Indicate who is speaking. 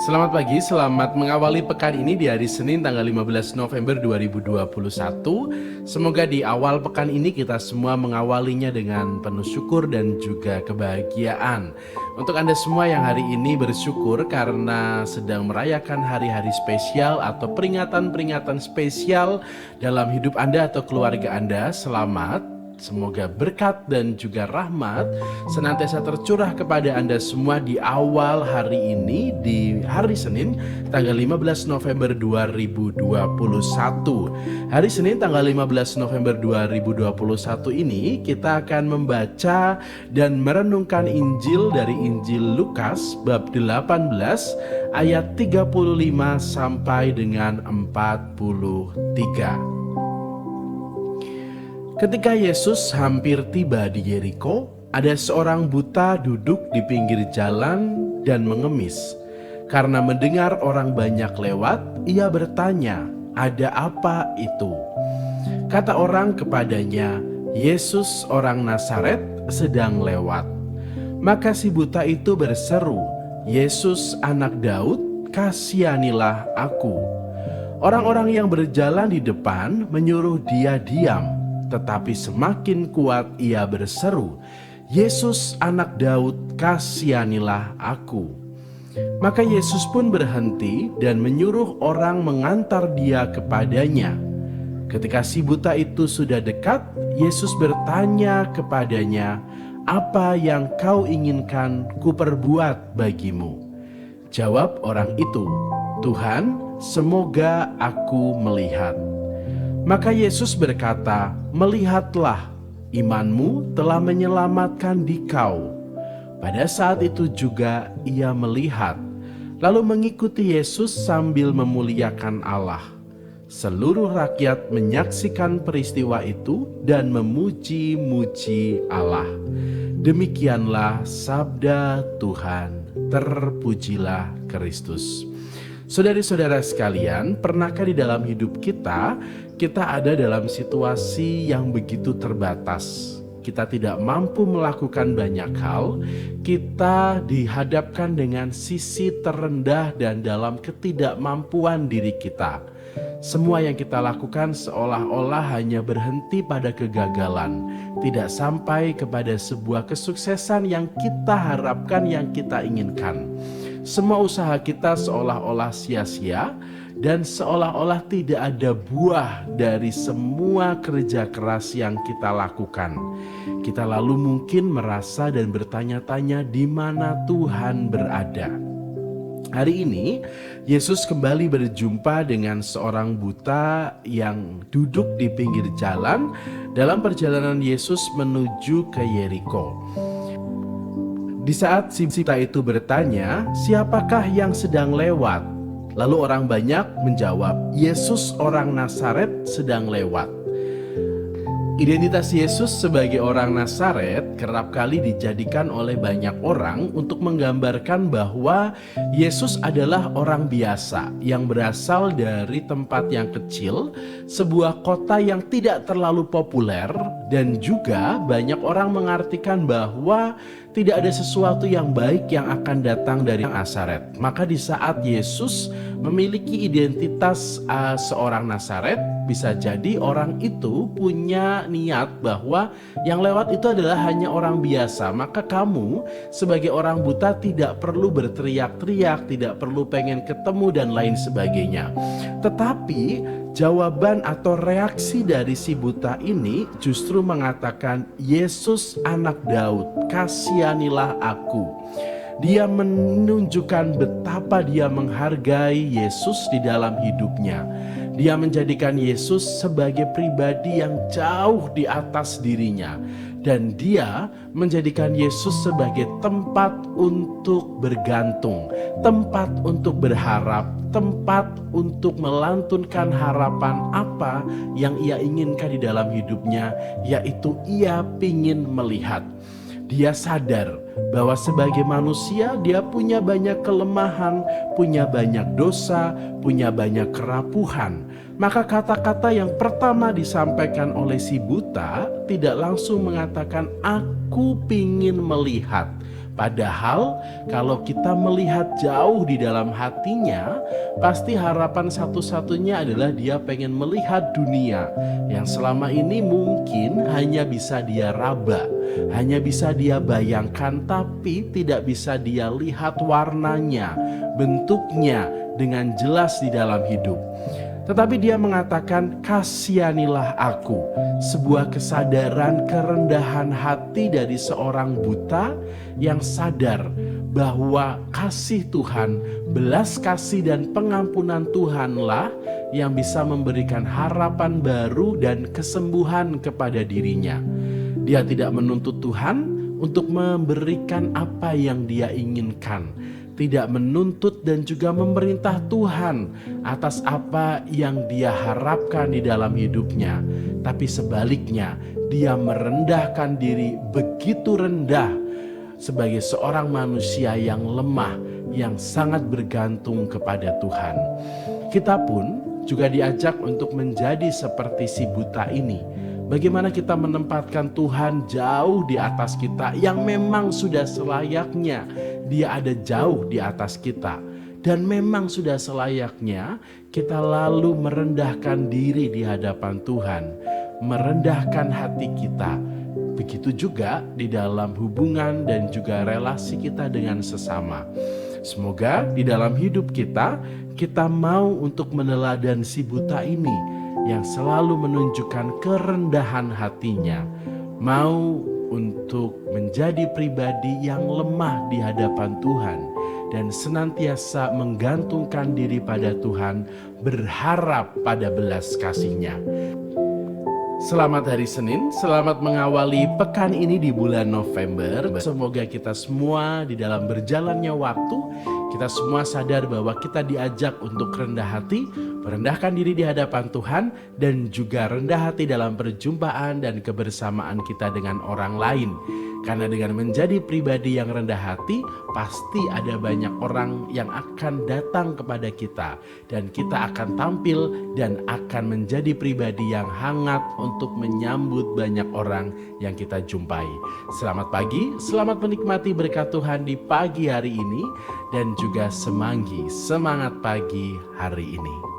Speaker 1: Selamat pagi, selamat mengawali pekan ini di hari Senin tanggal 15 November 2021. Semoga di awal pekan ini kita semua mengawalinya dengan penuh syukur dan juga kebahagiaan. Untuk Anda semua yang hari ini bersyukur karena sedang merayakan hari-hari spesial atau peringatan-peringatan spesial dalam hidup Anda atau keluarga Anda, selamat. Semoga berkat dan juga rahmat senantiasa tercurah kepada Anda semua di awal hari ini, di hari Senin tanggal 15 November 2021. Hari Senin tanggal 15 November 2021 ini kita akan membaca dan merenungkan Injil dari Injil Lukas bab 18 ayat 35 sampai dengan 43. Ketika Yesus hampir tiba di Yeriko, ada seorang buta duduk di pinggir jalan dan mengemis. Karena mendengar orang banyak lewat, ia bertanya, "Ada apa itu?" Kata orang kepadanya, "Yesus orang Nazaret sedang lewat." Maka si buta itu berseru, "Yesus anak Daud, kasihanilah aku." Orang-orang yang berjalan di depan menyuruh dia diam. Tetapi semakin kuat ia berseru, "Yesus anak Daud, kasihanilah aku." Maka Yesus pun berhenti dan menyuruh orang mengantar dia kepadanya. Ketika si buta itu sudah dekat, Yesus bertanya kepadanya, "Apa yang kau inginkan kuperbuat bagimu?" Jawab orang itu, "Tuhan, semoga aku melihat." Maka Yesus berkata, "Melihatlah, imanmu telah menyelamatkan dikau." Pada saat itu juga ia melihat, lalu mengikuti Yesus sambil memuliakan Allah. Seluruh rakyat menyaksikan peristiwa itu dan memuji-muji Allah. Demikianlah sabda Tuhan, terpujilah Kristus. Saudari-saudara sekalian, pernahkah di dalam hidup kita ada dalam situasi yang begitu terbatas? Kita tidak mampu melakukan banyak hal, kita dihadapkan dengan sisi terendah dan dalam ketidakmampuan diri kita. Semua yang kita lakukan seolah-olah hanya berhenti pada kegagalan, tidak sampai kepada sebuah kesuksesan yang kita harapkan, yang kita inginkan. Semua usaha kita seolah-olah sia-sia dan seolah-olah tidak ada buah dari semua kerja keras yang kita lakukan. Kita lalu mungkin merasa dan bertanya-tanya di mana Tuhan berada. Hari ini Yesus kembali berjumpa dengan seorang buta yang duduk di pinggir jalan dalam perjalanan Yesus menuju ke Yeriko. Di saat si buta itu bertanya, "Siapakah yang sedang lewat?" Lalu orang banyak menjawab, "Yesus orang Nazaret sedang lewat." Identitas Yesus sebagai orang Nazaret kerap kali dijadikan oleh banyak orang untuk menggambarkan bahwa Yesus adalah orang biasa yang berasal dari tempat yang kecil, sebuah kota yang tidak terlalu populer, dan juga banyak orang mengartikan bahwa tidak ada sesuatu yang baik yang akan datang dari Nazaret. Maka di saat Yesus memiliki identitas seorang Nazaret, bisa jadi orang itu punya niat bahwa yang lewat itu adalah hanya orang biasa. Maka kamu sebagai orang buta tidak perlu berteriak-teriak, tidak perlu pengen ketemu dan lain sebagainya. Tetapi jawaban atau reaksi dari si buta ini justru mengatakan, "Yesus anak Daud, kasihanilah aku." Dia menunjukkan betapa dia menghargai Yesus di dalam hidupnya. Dia menjadikan Yesus sebagai pribadi yang jauh di atas dirinya. Dan dia menjadikan Yesus sebagai tempat untuk bergantung, tempat untuk berharap, tempat untuk melantunkan harapan apa yang ia inginkan di dalam hidupnya, yaitu ia ingin melihat. Dia sadar bahwa sebagai manusia dia punya banyak kelemahan, punya banyak dosa, punya banyak kerapuhan. Maka kata-kata yang pertama disampaikan oleh si buta tidak langsung mengatakan "aku pingin melihat", Padahal kalau kita melihat jauh di dalam hatinya, pasti harapan satu-satunya adalah dia pengen melihat dunia yang selama ini mungkin hanya bisa dia raba, hanya bisa dia bayangkan, tapi tidak bisa dia lihat warnanya, bentuknya dengan jelas di dalam hidup. Tetapi dia mengatakan, kasihanilah aku. Sebuah kesadaran kerendahan hati dari seorang buta yang sadar bahwa kasih Tuhan, belas kasih dan pengampunan Tuhanlah yang bisa memberikan harapan baru dan kesembuhan kepada dirinya. Dia tidak menuntut Tuhan untuk memberikan apa yang dia inginkan, tidak menuntut dan juga memerintah Tuhan atas apa yang dia harapkan di dalam hidupnya. Tapi sebaliknya, dia merendahkan diri begitu rendah sebagai seorang manusia yang lemah, yang sangat bergantung kepada Tuhan. Kita pun juga diajak untuk menjadi seperti si buta ini. Bagaimana kita menempatkan Tuhan jauh di atas kita, yang memang sudah selayaknya Dia ada jauh di atas kita. Dan memang sudah selayaknya kita lalu merendahkan diri di hadapan Tuhan, merendahkan hati kita. Begitu juga di dalam hubungan dan juga relasi kita dengan sesama. Semoga di dalam hidup kita, kita mau untuk meneladani si buta ini yang selalu menunjukkan kerendahan hatinya, mau untuk menjadi pribadi yang lemah di hadapan Tuhan dan senantiasa menggantungkan diri pada Tuhan, berharap pada belas kasih-Nya. Selamat hari Senin, selamat mengawali pekan ini di bulan November. Semoga kita semua di dalam berjalannya waktu, kita semua sadar bahwa kita diajak untuk rendah hati, merendahkan diri di hadapan Tuhan, dan juga rendah hati dalam perjumpaan dan kebersamaan kita dengan orang lain. Karena dengan menjadi pribadi yang rendah hati, pasti ada banyak orang yang akan datang kepada kita. Dan kita akan tampil dan akan menjadi pribadi yang hangat untuk menyambut banyak orang yang kita jumpai. Selamat pagi, selamat menikmati berkat Tuhan di pagi hari ini. Dan juga semangat pagi hari ini.